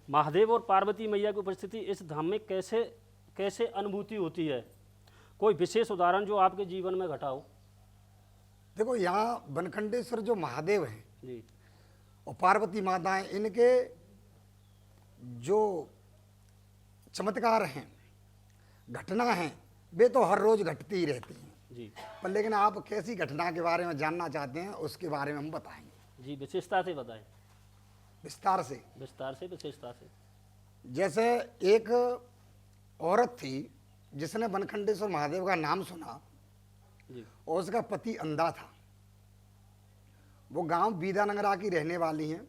महादेव और पार्वती मैया की उपस्थिति इस धाम में कैसे कैसे अनुभूति होती है? कोई विशेष उदाहरण जो आपके जीवन में घटा हो? देखो, यहाँ बनखंडेश्वर जो महादेव हैं जी और पार्वती माता हैं, इनके जो चमत्कार हैं, घटना हैं, वे तो हर रोज घटती ही रहती हैं जी पर लेकिन आप कैसी घटना के बारे में जानना चाहते हैं उसके बारे में हम बताएंगे जी, विशेषता से बताएं। विस्तार से। विस्तार से, विशेषता से। जैसे एक औरत थी जिसने बनखंडेश्वर महादेव का नाम सुना जी और उसका पति अंधा था। वो गांव बीदानगरा की रहने वाली हैं।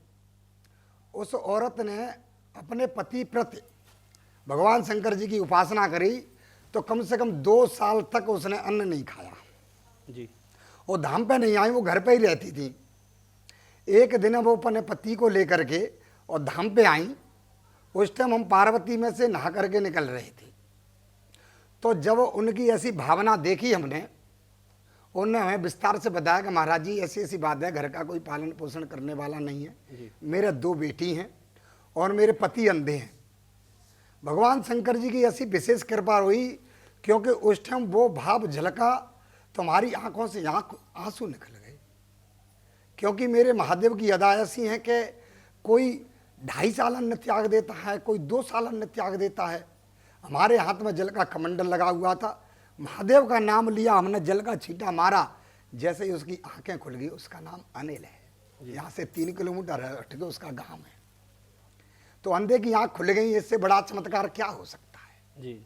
उस औरत ने अपने पति प्रति भगवान शंकर जी की उपासना करी तो कम से कम 2 साल तक उसने अन्न नहीं खाया। जी वो धाम पे नहीं आई, वो घर पे ही रहती थी। एक दिन वो अपने पति को लेकर के और धाम पे आई। उस टाइम हम पार्वती में से नहा करके निकल रहे थे। तो जब उनकी ऐसी भावना देखी हमने, उन्होंने हमें विस्तार से बताया कि महाराज जी ऐसी ऐसी बात है, घर का कोई पालन पोषण करने वाला नहीं है, मेरे 2 बेटी हैं और मेरे पति अंधे हैं। भगवान शंकर जी की ऐसी विशेष कृपा हुई क्योंकि उस टाइम वो भाव झलका, तुम्हारी आंखों से आंसू निकल गए। क्योंकि मेरे महादेव की अदा ऐसी है कि कोई 2.5 साल अन्न त्याग देता है, कोई 2 साल अन्न त्याग देता है। हमारे हाथ में जल का कमंडल लगा हुआ था, महादेव का नाम लिया, हमने जल का छींटा मारा, जैसे ही उसकी आंखें खुल गई। उसका नाम अनिल है, यहाँ से 3 किलोमीटर हट के उसका गांव है। तो अंधे की आंख खुल गई, इससे बड़ा चमत्कार क्या हो सकता है। जी